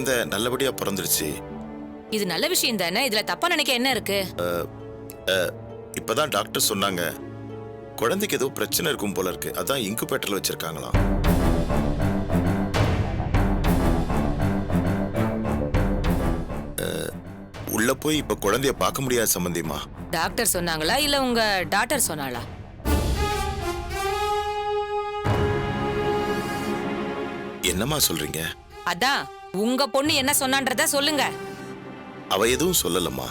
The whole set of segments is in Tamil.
குழந்தை நல்லபடியா பிறந்துருச்சு. இது நல்ல விஷயம் தானே, இதுல தப்பா நினைக்க என்ன இருக்கு? இப்பதான் டாக்டர் சொன்னாங்க குழந்தைக்கு ஏதோ பிரச்சனை இருக்கும் போல இருக்கு, அதான் இன்குபேட்டர்ல வச்சிருக்காங்களாம். உள்ள போய் இப்ப குழந்தைய பார்க்க முடியாது சம்பந்தியமா. டாக்டர் சொன்னாங்களா இல்ல உங்க டாக்டர் சொன்னாளா? என்னம்மா சொல்றீங்க? அதான் உங்க பொண்ணு என்ன சொன்னான்றத சொல்லுங்க. அவ எதுவும் சொல்லலம்மா.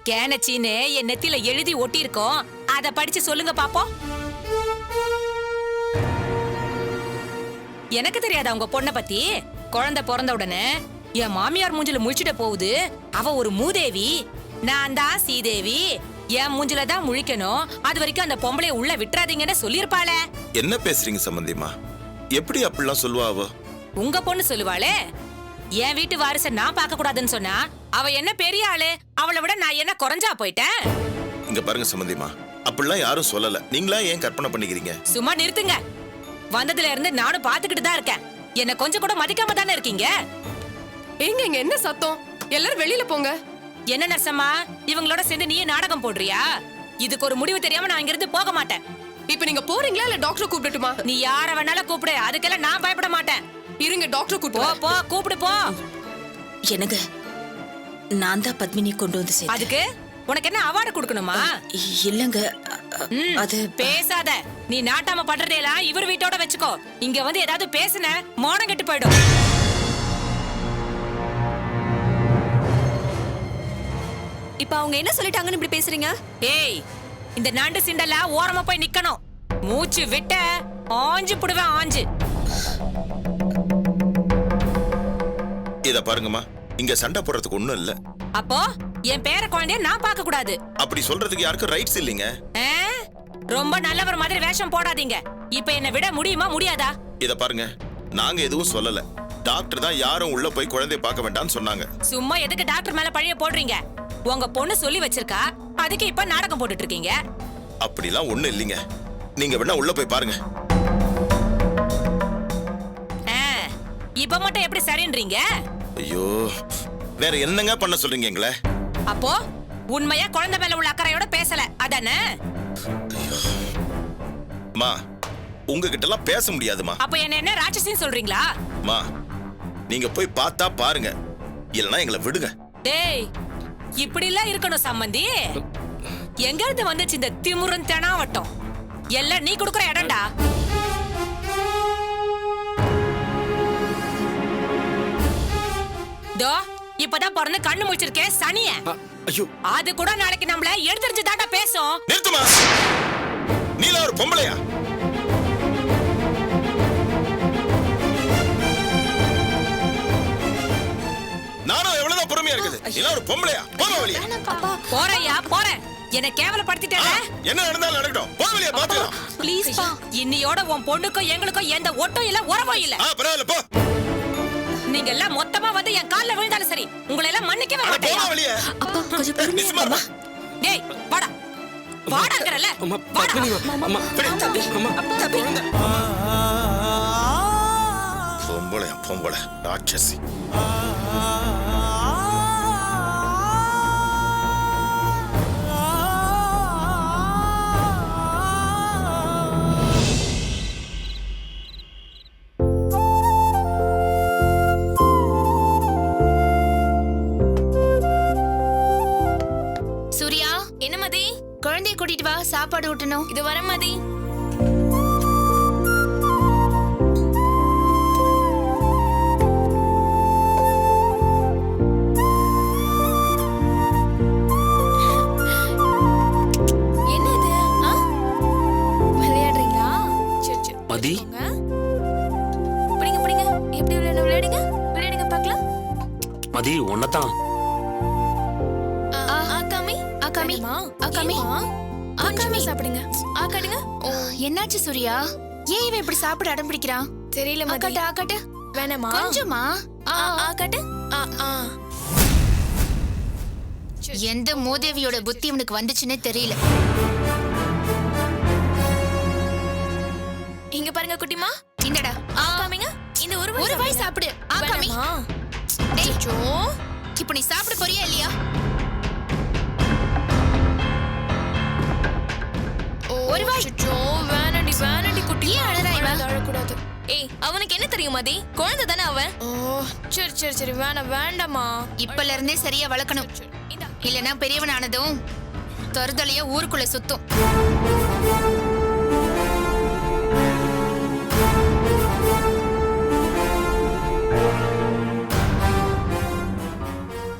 கேனச்சின்னு என் நெத்தியில எழுதி ஒட்டி இருக்கோம், அத படிச்சு சொல்லுங்க பாப்போம். எனக்கு தெரியாதா உங்க பொண்ணை பத்தி? குழந்தை பிறந்த உடனே என் மாமியார் மூஞ்சில முழிச்சிட போகுது, அவ ஒரு மூதேவி, நான் தான் சீதேவி, என் மூஞ்சில தான் முழிக்கணும், அது வரைக்கும் அந்த பொம்பளைய உள்ள விட்டுறாதீங்கன்னு சொல்லிருப்பாளே. என்ன பேசுறீங்க சம்பந்தியமா? எப்படி அப்படிலாம் சொல்லுவா அவ? உங்க பொண்ணு சொல்லுவாளே, என் வீட்டு வாரிசை நான் பார்க்க கூடாதுன்னு சொன்னா அவ என்ன பெரிய ஆளு, அவளை விட நான் என்ன குறைஞ்சா போயிட்டேன்? இங்க பாருங்க சம்பந்தியமா, அப்படிலாம் யாரும் சொல்லல, நீங்களா ஏன் கற்பனை பண்ணிக்கிறீங்க? சும்மா நிறுத்துங்க. வந்ததுல இருந்து நானும் பாத்துக்கிட்டு தான் இருக்கேன், என்ன கொஞ்சம் கூட மதிக்காம தானே இருக்கீங்க. ஏங்க இங்க என்ன சத்தம்? எல்லாரும் வெளியில போங்க. என்ன நர்சம்மா, இவங்களோட சேர்ந்து நீயே நாடகம் போடுறியா? இதுக்கு ஒரு முடிவு தெரியாம நான் இங்க இருந்து போக மாட்டேன். இப்ப நீங்க போறீங்களா இல்ல டாக்டர் கூப்பிடட்டுமா? நீ யார வேணாலும் கூப்பிடு, அதுக்கெல்லாம் நான் பயப்பட மாட்டேன். இருங்க டாக்டர் போ கூப்பிடு. போ கூப்பிடு போ. எனக்கு நான் தான் பத்மினி கொண்டு வந்து சேர்த்தேன். அதுக்கு உனக்கு என்ன அவார்டு கொடுக்கணுமா? இல்லங்க, அது பேசாத. நீ நாட்டாம பண்றதெல்லாம் இவர் வீட்டோட வச்சுக்கோ. இங்க வந்து ஏதாவது பேசுன மானம் கெட்டு போயிடும். இப்ப அவங்க என்ன சொல்லிட்டாங்கன்னு இப்படி பேசுறீங்க? ஏய், இந்த நண்டு சிண்டல ஓரமா போய் நிக்கணும். மூச்சு விட்ட ஆஞ்சு புடுவேன், ஆஞ்சு. இத பாருங்கம்மா, இங்க சண்டை போடுறதுக்கு ஒண்ணும் இல்ல. அப்போ என் பேர குழந்தைய நான் பார்க்க கூடாது அப்படி சொல்றதுக்கு யாருக்கும் ரைட்ஸ் இல்லைங்க. ரொம்ப நல்லவர் மாதிரி வேஷம் போடாதீங்க. இப்ப என்ன விட முடியுமா முடியாதா? இத பாருங்க, நாங்க எதுவும் சொல்லல, டாக்டர் தான் யாரும் உள்ள போய் குழந்தைய பார்க்க வேண்டாம்னு சொன்னாங்க. சும்மா எதுக்கு டாக்டர் மேல பழிய போடுறீங்க? உங்க பொண்ணு சொல்லி வச்சிருக்கா, அதுக்கு இப்ப நாடகம் போட்டுட்டு இருக்கீங்க. அப்படிலாம் ஒண்ணும் இல்லைங்க, நீங்க வேணா உள்ள போய் பாருங்க. இப்ப மட்டும் எப்படி சரின்றீங்க? ஐயோ, வேற என்னங்க பண்ண சொல்றீங்க எங்களை? அப்போ உண்மையா குழந்தை மேல உள்ள அக்கறையோட பேசல அதானே? மா, உங்ககிட்ட எல்லாம் பேச முடியாதுமா. அப்ப என்ன ராட்சசின்னு சொல்றீங்களா? மா, நீங்க போய் பார்த்தா பாருங்க, இல்லனா எங்களை விடுங்க. டேய், இப்படி எல்லாம் இருக்கணும் சம்பந்தி. எங்க இருந்து வந்துச்சு இந்த திமுறன் தெனாவட்டம்? எல்லாம் நீ குடுக்குற இடம்டா. தோ இப்பதான் பிறந்து கண்ணு முடிச்சிருக்கேன் சனிய. ஐயோ, அது கூட நாளைக்கு நம்மள எடுத்துரிச்சு தாண்டா பேசும். நிறுத்துமா, நீல ஒரு பொம்பளையா? நானும் எவ்வளவுதான் பொறுமையா இருக்குது, நீல ஒரு பொம்பளையா? போற வழியா? போறையா போறேன். என்ன கேவலப்படுத்திட்டே. என்ன நடந்தாலும் நடக்கட்டும், போற வழியா பாத்துக்கலாம். ப்ளீஸ் பா. இன்னியோட உன் பொண்ணுக்கும் எங்களுக்கும் எந்த ஒட்டும் இல்ல, உறவும் இல்ல. பரவாயில்ல போ. நீங்க எல்லாம் மொத்தமா வந்து என் கால்ல விழுந்தாலும் சரி, உங்களை எல்லாம் மன்னிக்கவே மாட்டேன். போற வழியா? அப்பா கொஞ்சம் பொறுமையா வா. டேய் வாடா வாடாங்கறல. அம்மா பத்மினி, அம்மா தம்பி, தம்பி. பொம்பளையா பொம்பளை ராட்சசி. சூர்யா, என்ன மதி? குழந்தைய கூட்டிட்டு வா, சாப்பாடு ஊட்டணும். இது வர மதி. என்ன இது? விளையாடுறீங்களா? மதி, பிடிங்க பிடிங்க. எப்படி விளையாடுங்க? விளையாடுங்க பார்க்கலாம். மதி உன்னதான். ஆகாமி, ஆகாமி, ஆகாமி சாப்பிடுங்க. ஆகாடுங்க. என்னாச்சு சூர்யா? ஏன் இவன் இப்படி சாப்பிட அடம் பிடிக்கிறான்? தெரியல மதி. ஆகாட்டு ஆகாட்டு. வேணாமா? கொஞ்சமா. ஆகாட்டு. எந்த மோதேவியோட புத்தி இவனுக்கு வந்துச்சுன்னே தெரியல. இங்க பாருங்க குட்டிமா. இந்தடா. ஆகாமிங்க. இந்த ஒரு வாய் சாப்பிடு. ஆகாமி. அச்சோ, இப்போ நீ சாப்பிட போறியா இல்லையா? ஒரு வாய். அச்சோ, வேணாண்டி குட்டி. ஏன் அழறா இவ? அழக்கூடாது. ஏய், அவனுக்கு என்ன தெரியும் மதி? குழந்தை தானே அவன். ஓ, சரி வேண்டாமா. இப்பல இருந்தே சரியா வளர்க்கணும். இல்லனா பெரியவன் ஆனதும் தருதலையா ஊருக்குள்ள சுத்தும்.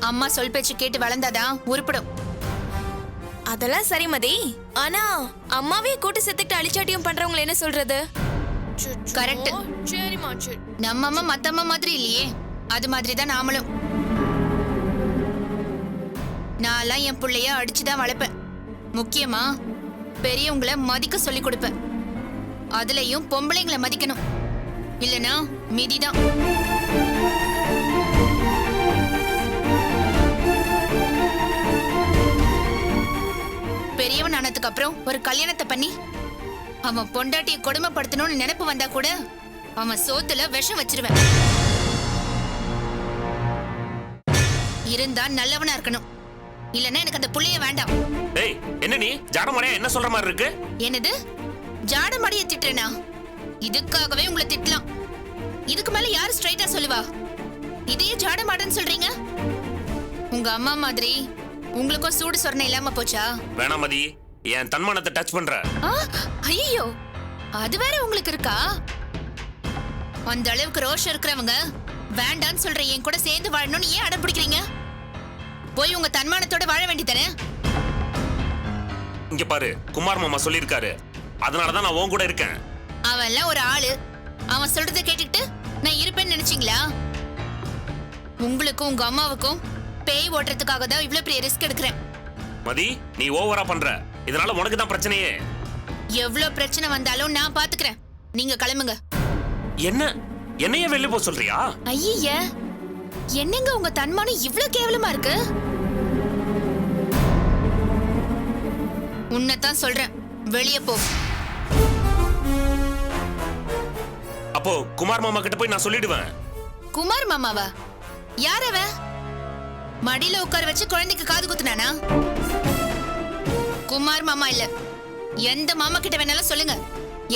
அம்மா சொல் பேச்சு கேட்டு வளர்ந்தாதான் உருப்படும். அதெல்லாம் சரி மதி. ஆனா அம்மாவே கூட்டு செத்துக்கிட்டு அழிச்சாட்டியும் பண்றவங்க என்ன சொல்றது? கரெக்ட். சரிமா சரி. நம்ம அம்மா மத்த அம்மா மாதிரி இல்லையே, அது மாதிரி தான் நாமளும். நான்லாம் என் பிள்ளைய அடிச்சுதான் வளர்ப்பேன். முக்கியமா பெரியவங்களை மதிக்க சொல்லி கொடுப்பேன். அதுலயும் பொம்பளைங்களை மதிக்கணும், இல்லனா மிதிதான். பெரியவன் ஆனதுக்கு அப்புறம் ஒரு கல்யாணத்தை பண்ணி அவன் பொண்டாட்டியை கொடுமைப்படுத்தணும்னு நினைப்பு வந்தா கூட அவன் சோத்துல விஷம் வச்சிருவேன். இருந்தா நல்லவனா இருக்கணும், இல்லன்னா எனக்கு அந்த புள்ளைய வேண்டாம். டேய் என்ன நீ ஜாடமாடியா என்ன சொல்ற மாதிரி இருக்கு? என்னது ஜாடமாடிய திட்டுறேனா? இதுக்காகவே உங்களை திட்டலாம். இதுக்கு மேல யாரு ஸ்ட்ரைட்டா சொல்லுவா? இதையே ஜாடமாடன்னு சொல்றீங்க? உங்க அம்மா மாதிரி உங்களுக்கும் சூடு சொரணை இல்லாம போச்சா? வேணாம் மதி, என் தன்மானத்தை டச் பண்ற. ஐயோ, அது வேற உங்களுக்கு இருக்கா? அந்த அளவுக்கு ரோஷம் இருக்கிறவங்க வேண்டான்னு சொல்ற என் கூட சேர்ந்து வாழணும்னு ஏன் அடம் பிடிக்கிறீங்க? போய் உங்க தன்மானத்தோட வாழ வேண்டியதானே? இங்க பாரு, குமார் மாமா சொல்லிருக்காரு, அதனாலதான் நான் உன் கூட இருக்கேன். அவன் எல்லாம் ஒரு ஆளு, அவன் சொல்றத கேட்டுக்கிட்டு நான் இருப்பேன்னு நினைச்சீங்களா? உங்களுக்கும் உங்க அம்மாவுக்கும் பேய் ஓட்டுறதுக்காக தான் இவ்ளோ பெரிய ரிஸ்க் எடுக்கிறேன். மதி, நீ ஓவரா பண்ற, இதனால உனக்கு தான் பிரச்சனையே. எவ்வளவு பிரச்சனை வந்தாலும் நான் பாத்துக்கிறேன், நீங்க கிளம்புங்க. என்னைய வெளிய போ சொல்றியா? ஐய, என்னங்க உங்க தன்மானம் இவ்ளோ கேவலமா இருக்கு? உன்னைத்தான் சொல்றேன், வெளியே போ. அப்போ குமார் மாமா கிட்ட போய் நான் சொல்லிடுவேன். குமார் மாமாவா? யார் அவன்? மடியில உட்கார வச்சு குழந்தைக்கு காது குத்துனானா? குமார் மாமா இல்ல, எந்த மாமா கிட்ட வேணாலும் சொல்லுங்க,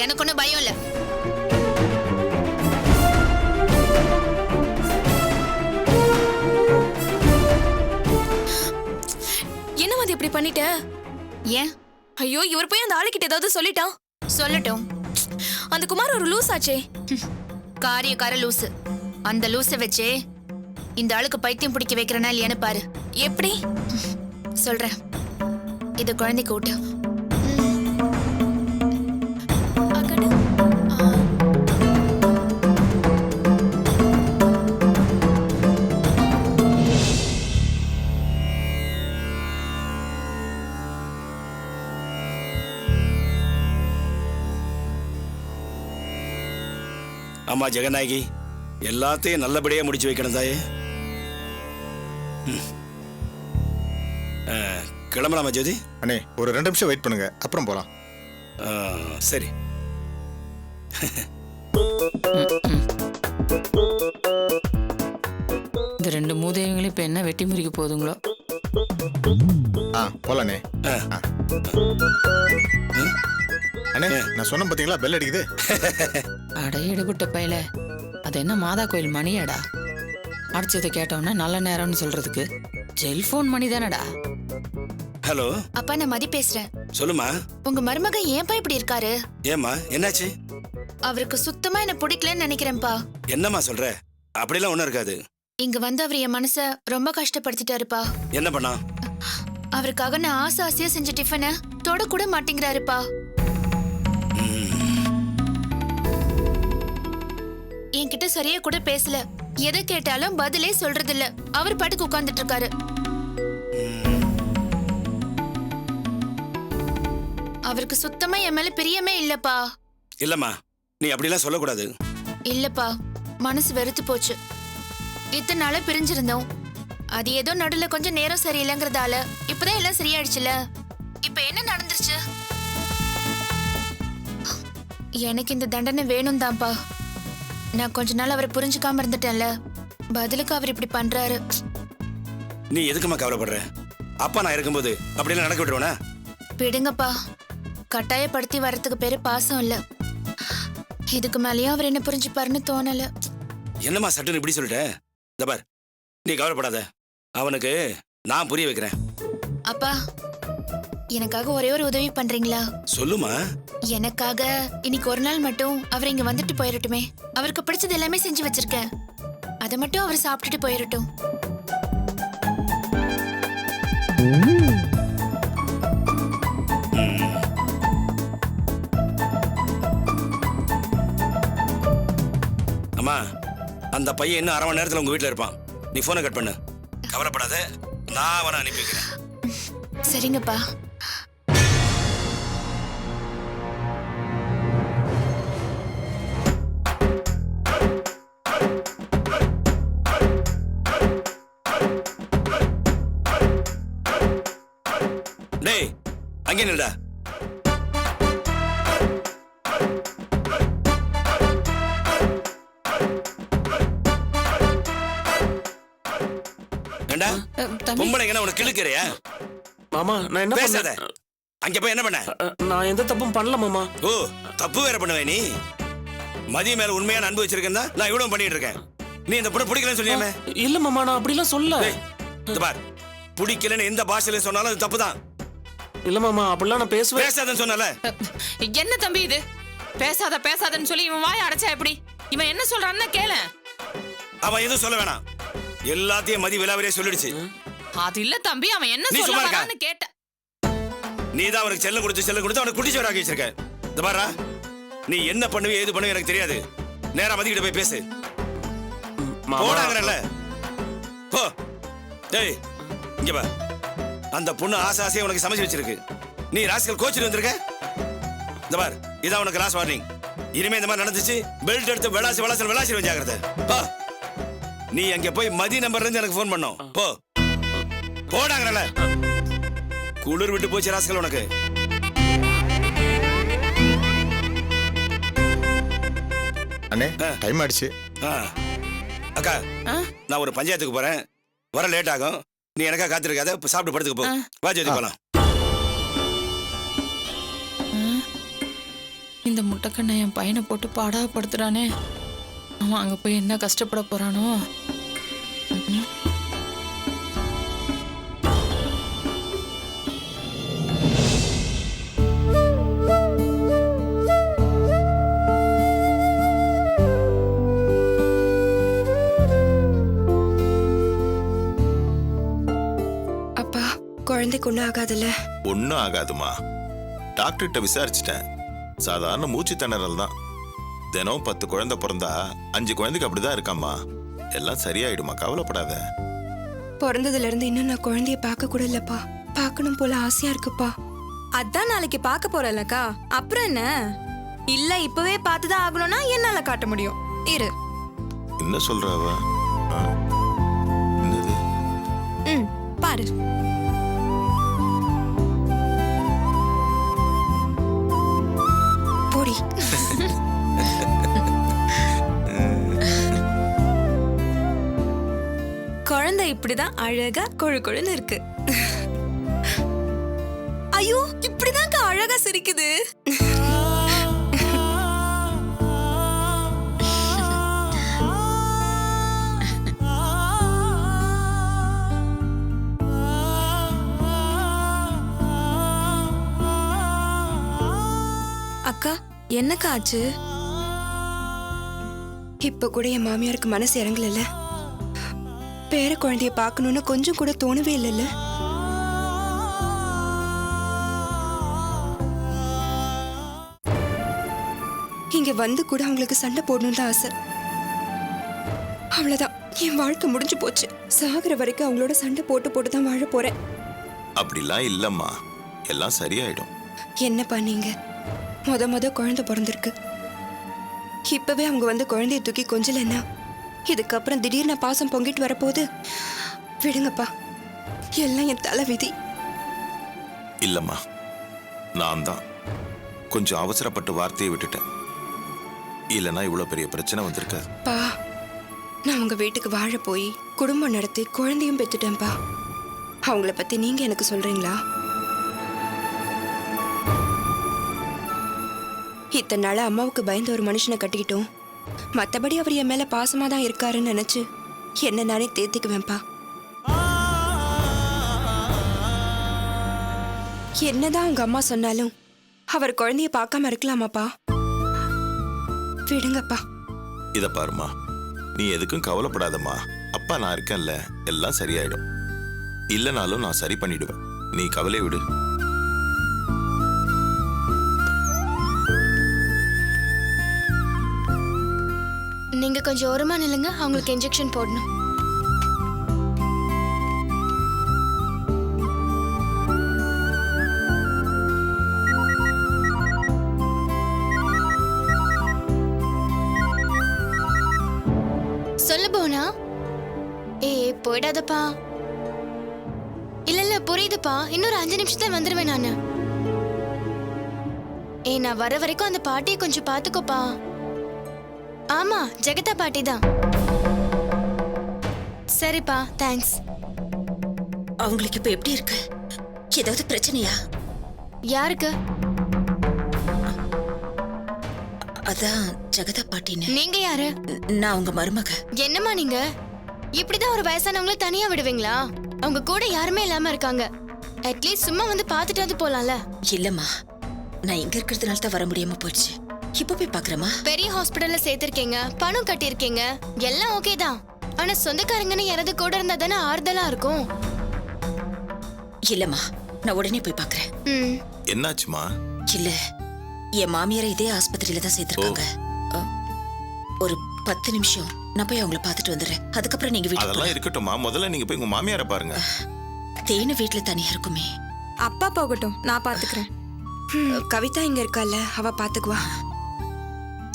எனக்கு ஒன்னும் பயம் இல்ல. என்ன மதி இப்படி பண்ணிட்ட? ஏன்? ஐயோ, இவர் போய் அந்த ஆளுகிட்ட ஏதாவது சொல்லிட்டான். சொல்லட்டும். அந்த குமார் ஒரு லூஸ் ஆச்சே. காரியக்கார லூசு. அந்த லூசை வச்சே இந்த ஆளுக்கு பைத்தியம் பிடிக்க வைக்கிறனா இல்லையான்னு பாரு. எப்படி? சொல்றேன், இது குழந்தைக்கு ஊட்டு. அக்கடு. அம்மா ஜெகநாயகி, எல்லாத்தையும் நல்லபடியா முடிச்சு வைக்கணும் தாயே. கிளம்பலாமா ஜோதி? அண்ணே ஒரு 2 நிமிஷம் வெயிட் பண்ணுங்க, அப்புறம் போலாம். சரி. இந்த 2 மூதேவிங்களும் இப்ப என்ன வெட்டி முறிக்க போதுங்களோ? போலானே. அண்ணே, நான் சொன்ன பாத்தீங்களா, பெல் அடிக்குது. அடைய எடுபட்ட பையல, அது என்ன மாதா கோயில் மணியாடா? அடிச்சதை கேட்டோம்னா நல்ல நேரம்னு சொல்றதுக்கு செல்போன் மணி தானடா. ஹலோ அப்பா, நான் மதி பேசுறேன். சொல்லுமா. உங்க மருமக ஏன்பா இப்படி இருக்காரு? ஏம்மா என்னாச்சு? அவருக்கு சுத்தமா என்ன பிடிக்கலன்னு நினைக்கிறேன்ப்பா. என்னம்மா சொல்ற? அப்படிலாம் ஒண்ணும் இருக்காது. இங்க வந்து அவர் என் மனச ரொம்ப கஷ்டப்படுத்திட்டாருப்பா. என்ன பண்ணா? அவருக்காக நான் ஆசையா செஞ்ச டிஃபனை தொட கூட மாட்டேங்கிறாருப்பா. என்கிட்ட சரியா கூட பேசல, எதை கேட்டாலும் பதிலே சொல்றது இல்ல. அவர் பாட்டுக்கு உட்கார்ந்துட்டு இருக்காரு. அவருக்கு சுத்தமா என் மேல பிரியமே இல்லப்பா. இல்லம்மா, நீ அப்படிலாம் சொல்லக்கூடாது. இல்லப்பா, மனசு வெறுத்து போச்சு. இத்தனை நாளா பிரிஞ்சிருந்தோம், அது ஏதோ நடுல கொஞ்சம் நேரம் சரியில்லைங்கிறதால இப்பதான் எல்லாம் சரியாயிடுச்சுல. இப்ப என்ன நடந்துருச்சு? எனக்கு இந்த தண்டனை வேணும் தான்ப்பா. நான் கொஞ்ச நாள் அவரை புரிஞ்சுக்காம இருந்துட்டேன்ல, பதிலுக்கு அவர் இப்படி பண்றாரு. நீ எதுக்குமா கவலைப்படுற? அப்பா நான் இருக்கும்போது அப்படியெல்லாம் நடக்க விட்டுருவேனா? விடுங்கப்பா. கட்டாயப்படுத்தி வர்றதுக்கு பேரு பாசம் இல்ல. இதுக்கு மேலேயும் அவர் என்ன புரிஞ்சுப்பாருன்னு தோணல. என்னம்மா சட்டுன்னு இப்படி சொல்லிட்ட? இந்த பார், நீ கவலைப்படாத, அவனுக்கு நான் புரிய வைக்கிறேன். அப்பா, எனக்காக ஒரே ஒரு உதவி பண்றீங்களா? சொல்லுமா. எனக்காக இன்னைக்கு ஒரு நாள் மட்டும் அவர் இங்க வந்துட்டு போயிரட்டுமே. அவருக்கு பிடிச்சது எல்லாமே செஞ்சு வச்சிருக்கேன். அதை மட்டும் அவர் சாப்பிட்டுட்டு போயிரட்டும். அம்மா, அந்த பையன் இன்னும் 1/2 மணி நேரத்துல உங்க வீட்டுல இருப்பான். நீ போனை கட் பண்ணு. கவலைப்படாத, நான் அவனை அனுப்பி வைக்கிறேன். சரிங்கப்பா. டேய், அங்கே நில்டா. ஏண்டா, தம்பி பொம்பளைங்க என்ன உனக்கு கிழுக்கிறியா? மாமா நான் என்ன பேசாத. பண்ணேன்? அங்க போய் என்ன பண்ண? நான் எந்த தப்பும் பண்ணல மாமா. ஓ, தப்பு வேற பண்ணுவே நீ? மதிய மேல உண்மையான அன்பு வச்சிருக்கேன் தான் நான் இவ்வளவு பண்ணிட்டு இருக்கேன். நீ இந்த பொண்ணு பிடிக்கலன்னு சொல்லியாமே? இல்ல மாமா, நான் அப்படிலாம் சொல்ல. இந்த பார், பிடிக்கலன்னு எந்த பாஷையில சொன்னாலும் அது தப்பு தான். இல்ல மாமா, அப்படிலாம் நான் பேசுவேன். பேசாதன்னு சொன்னல. என்ன தம்பி இது? பேசாதன்னு சொல்லி இவன் வாயை அடைச்சா எப்படி? இவன் என்ன சொல்றான்னு கேளு. அவன் எதுவும் சொல்ல வேணாம், எல்லாத்தையும் மதி விலாவரியா சொல்லிடுச்சு. அது இல்ல தம்பி, அவன் என்ன நீ சொல்ல சும்மா இருக்கா? வரான்னு கேட்ட. நீ தான் அவனுக்கு செல்லம் கொடுத்து அவனை குட்டி சோறாக்கி வச்சிருக்க. இந்த பாரா, நீ என்ன பண்ணுவே ஏது பண்ணுவே எனக்கு தெரியாது. நேரா மதிக்கிட்ட போய் பேசு. போடாங்கறல. போ. டேய், இங்க வா. அந்த பொண்ணு ஆசையா உனக்கு சமைச்சு வச்சிருக்கு. நீ ராஸ்கல் கோச்சிட்டு வந்திருக்க. இந்த பார், இதான் உனக்கு லாஸ்ட் வார்னிங். இனிமே இந்த மாதிரி நடந்துச்சு, பெல்ட் எடுத்து விளாசி ஜாக்கிரதை. போ. நீ அங்க போய் மதி நம்பர்ல இருந்து எனக்கு ஃபோன் பண்ணோம். போ. போடாங்கறல. குளிர் விட்டு போச்சு ராஸ்கல் உனக்கு. அண்ணே, டைம் ஆயிடுச்சு. அக்கா, நான் ஒரு பஞ்சாயத்துக்கு போறேன், வர லேட் ஆகும். நீ எனக்கா காத்திருக்காத, சாப்பிட்டு படுத்துக்க போ. வா ஜோதி போலாம். இந்த முட்டைக்கண்ணை என் பையனை போட்டு பாடா படுத்துறானே. அவன் அங்க போய் என்ன கஷ்டப்பட போறானோ. அப்பா, குழந்தைக்கு ஒண்ணும் ஆகாதுல்ல? ஒன்னும் ஆகாதுமா. டாக்டர்கிட்ட விசாரிச்சுட்டேன். சாதாரண மூச்சு திணறல் தான். தினம் 10 குழந்தை பிறந்தா 5 குழந்தைக்கு அப்படிதான் இருக்காம்மா. எல்லாம் சரியாயிடுமா, கவலைப்படாத. பிறந்ததுல இருந்து இன்னும் நான் குழந்தைய பார்க்க கூட இல்லப்பா. பார்க்கணும் போல ஆசையா இருக்குப்பா. அதான் நாளைக்கு பார்க்க போறலக்கா. அப்புறம் என்ன? இல்ல இப்பவே பார்த்துதான் ஆகணும்னா என்னால காட்ட முடியும். இரு. என்ன சொல்ற அவ? என்னது? பாரு. போடி. குழந்தை இப்படிதான் அழகா கொழு கொழுன்னு இருக்கு. ஐயோ, இப்படிதான் அழகா சிரிக்குது. அக்கா, என்னக்கா ஆச்சு? இப்ப கூட என் மாமியாருக்கு மனசு இறங்கல. பேர குழந்தைய பார்க்கணும்னு கொஞ்சம் கூட தோணவே இல்லைல்ல. இங்க வந்து கூட அவங்களுக்கு சண்டை போடணும்னு தான் ஆசை. அவ்வளவுதான், என் வாழ்க்கை முடிஞ்சு போச்சு. சாகுற வரைக்கும் அவங்களோட சண்டை போட்டு தான் வாழ போறேன். அப்படிலாம் இல்லம்மா, எல்லாம் சரியாயிடும். என்னப்பா நீங்க? முத குழந்தை பிறந்திருக்கு. இப்பவே அவங்க வந்து குழந்தைய தூக்கி கொஞ்சலன்னா இதுக்கப்புறம் திடீர்னு பாசம் பொங்கிட்டு வரப்போகுது. விடுங்கப்பா, எல்லாம் என் தலை விதி. இல்லம்மா, நான் தான் கொஞ்சம் அவசரப்பட்டு வார்த்தையை விட்டுட்டேன். இல்லைன்னா இவ்வளவு பெரிய பிரச்சனை வந்திருக்காது. பா, நான் உங்க வீட்டுக்கு வாழ போய் குடும்பம் நடத்தி குழந்தையும் பெத்துட்டேன்ப்பா. அவங்கள பத்தி நீங்க எனக்கு சொல்றீங்களா? இத்தனை நாள அம்மாவுக்கு பயந்த ஒரு மனுஷனை கட்டிக்கிட்டோம். மத்தபடி அவர் என் மேல பாசமா தான் இருக்காருன்னு நினைச்சு என்ன நானே தேத்திக்குவேன்ப்பா. என்னதான் உங்க அம்மா சொன்னாலும் அவர் குழந்தைய பார்க்காம இருக்கலாமாப்பா? விடுங்கப்பா. இத பாருமா, நீ எதுக்கும் கவலைப்படாதம்மா. அப்பா நான் இருக்கேன்ல, எல்லாம் சரியாயிடும். இல்லனாலும் நான் சரி பண்ணிடுவேன். நீ கவலை விடு. நீங்க கொஞ்சம் ஓரமா நில்லுங்க, அவங்களுக்கு இன்ஜெக்ஷன் போடணும். சொல்லு போனா. போயிடாதப்பா. இல்ல புரியுதுப்பா, இன்னொரு 5 நிமிஷத்துல வந்துருவேன் நானு. நான் வர வரைக்கும் அந்த பாட்டியை கொஞ்சம் பாத்துக்கோப்பா. ஆமா, ஜெகதா பாட்டி தான். சரிப்பா, தேங்க்ஸ். அவங்களுக்கு இப்ப எப்படி இருக்கு? ஏதாவது பிரச்சனையா? யாருக்கு? அதான் ஜெகதா பாட்டின்னு. நீங்க யாரு? நான் உங்க மருமக. என்னம்மா நீங்க இப்படிதான் ஒரு வயசானவங்கள தனியா விடுவீங்களா? அவங்க கூட யாருமே இல்லாம இருக்காங்க. அட்லீஸ்ட் சும்மா வந்து பாத்துட்டாது போலாம்ல. இல்லம்மா, நான் இங்க இருக்கிறதுனால தான் வர முடியாம போயிடுச்சு. இப்ப போய் பாக்குறமா. பெரிய ஹாஸ்பிடல்ல சேர்த்திருக்கீங்க, பணம் கட்டியிருக்கீங்க, எல்லாம் ஓகே தான். ஆனா சொந்தக்காரங்கன்னு யாராவது கூட இருந்தா தானே ஆறுதலா இருக்கும். இல்லம்மா, நான் உடனே போய் பாக்குறேன். என்னாச்சுமா? இல்ல, என் மாமியாரை இதே ஆஸ்பத்திரியில தான் சேர்த்திருக்காங்க. ஒரு 10 நிமிஷம் நான் போய் அவங்கள பாத்துட்டு வந்துடுறேன். அதுக்கப்புறம் நீங்க வீட்டுக்கு அதெல்லாம் இருக்கட்டும்மா, முதல்ல நீங்க போய் உங்க மாமியாரை பாருங்க. தேனு வீட்டுல தனியா இருக்குமே. அப்பா போகட்டும், நான் பாத்துக்கிறேன். கவிதா இங்க இருக்கால, அவ பாத்துக்குவா.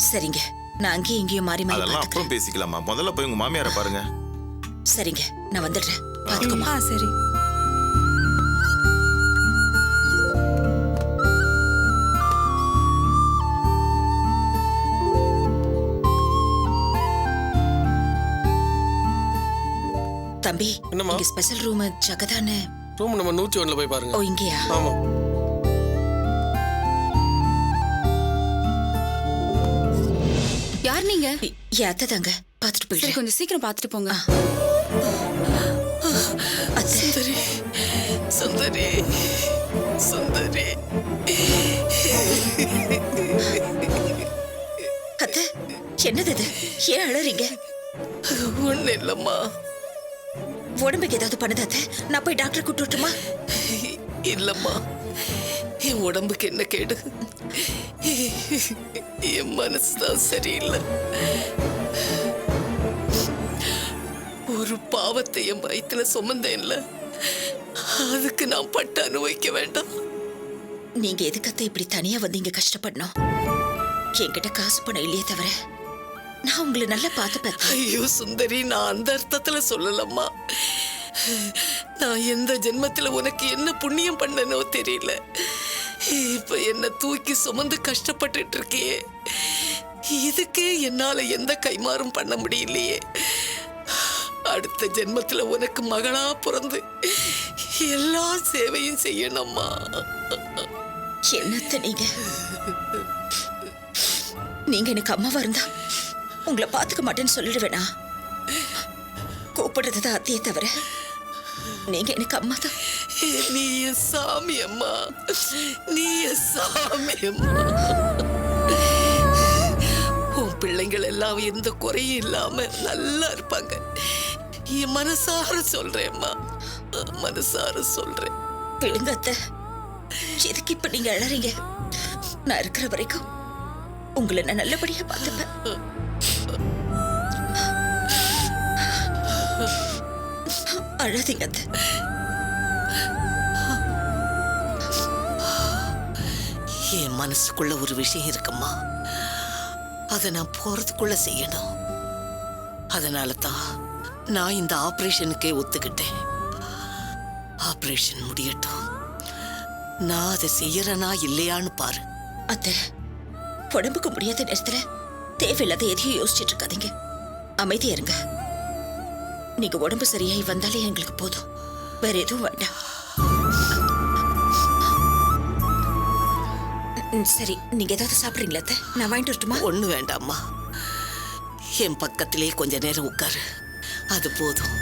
சரிங்க, நான் அங்கேயும் இங்கேயும் மாறி மாறி அதெல்லாம் பாத்துக்கிறேன். அப்புறம் பேசிக்கலாமா, முதல்ல போய் உங்க மாமியாரை பாருங்க. சரிங்க, நான் வந்துடுறேன். பாத்துக்கோமா. சரி. தம்பி, என்னம்மா? இங்க ஸ்பெஷல் ரூம் ஜெகதான்னு. ரூம் நம்ம 101ல போய் பாருங்க. ஓ, இங்கயா? ஆமா. யார் நீங்க? என் அத்தை தாங்க. பாத்துட்டு சரி, போயிடுறேன். கொஞ்சம் சீக்கிரம் பாத்துட்டு போங்க. அத்தை. சுந்தரி, சுந்தரி, சுந்தரி. அத்தை, என்னது இது? ஏன் அழறீங்க? ஒண்ணு இல்லம்மா. உடம்புக்கு ஏதாவது பண்ணுதா அத்தை? நான் போய் டாக்டர் கூட்டு வரட்டுமா? இல்லம்மா, என் உடம்புக்கு என்ன கேடு? என் மனசுதான் சரியில்லை. ஒரு பாவத்தை என் வயிற்றுல சுமந்தேன்ல, அதுக்கு நான் பட்டு அனுபவிக்க வேண்டாம். நீங்க எதுக்கத்தை இப்படி தனியா வந்து இங்க கஷ்டப்படணும்? என்கிட்ட காசு பணம் இல்லையே தவிர நான் உங்களை நல்லா பார்த்துப்பேன். ஐயோ சுந்தரி, நான் அந்த அர்த்தத்துல சொல்லலம்மா. நான் எந்த ஜென்மத்துல உனக்கு என்ன புண்ணியம் பண்ணனோ தெரியல. இப்ப என்ன தூக்கி சுமந்து கஷ்டப்பட்டுட்டு இருக்கியே, இதுக்கே என்னால எந்த கைமாறும் பண்ண முடியலையே. அடுத்த ஜென்மத்துல உனக்கு மகளா பிறந்து எல்லா சேவையும் செய்யணும்மா. என்னத்த நீங்க எனக்கு அம்மாவா இருந்தா உங்களை பாத்துக்க மாட்டேன்னு சொல்லிடுவேனா? கூப்பிடுறதுதான் அத்தையே தவிர நீங்க எனக்கு அம்மா தான். நீ என் சாமி அம்மா, நீ என் சாமி அம்மா. உன் பிள்ளைங்கள் எல்லாம் எந்த குறையும் இல்லாம நல்லா இருப்பாங்க. என் மனசார சொல்றேன்மா, மனசார சொல்றேன். விடுங்க அத்தை, எதுக்கு இப்ப நீங்க அழறீங்க? நான் இருக்கிற வரைக்கும் உங்களை நான் நல்லபடியா பார்த்துப்பேன். அழாதீங்க அத்தை. என் மனசுக்குள்ள ஒரு விஷயம் இருக்குமா, அதை நான் போறதுக்குள்ள செய்யணும். அதனால தான் நான் இந்த ஆபரேஷனுக்கே ஒத்துக்கிட்டேன். ஆபரேஷன் முடியட்டும், நான் அதை செய்யறனா இல்லையான்னு பாரு. அத்தை, உடம்புக்கு முடியாத நேரத்துல தேவையில்லாத எதையும் யோசிச்சுட்டு இருக்காதீங்க. அமைதியா இருங்க. நீங்க உடம்பு சரியாகி வந்தாலே எங்களுக்கு போதும், வேற எதுவும் வேண்டாம். சரி, நீங்க ஏதாவது சாப்பிடுறீங்களா அத்தை? நான் வாங்கிட்டு வரட்டுமா? ஒண்ணு வேண்டாம்மா, என் பக்கத்திலே கொஞ்ச நேரம் உட்காரு, அது போதும்.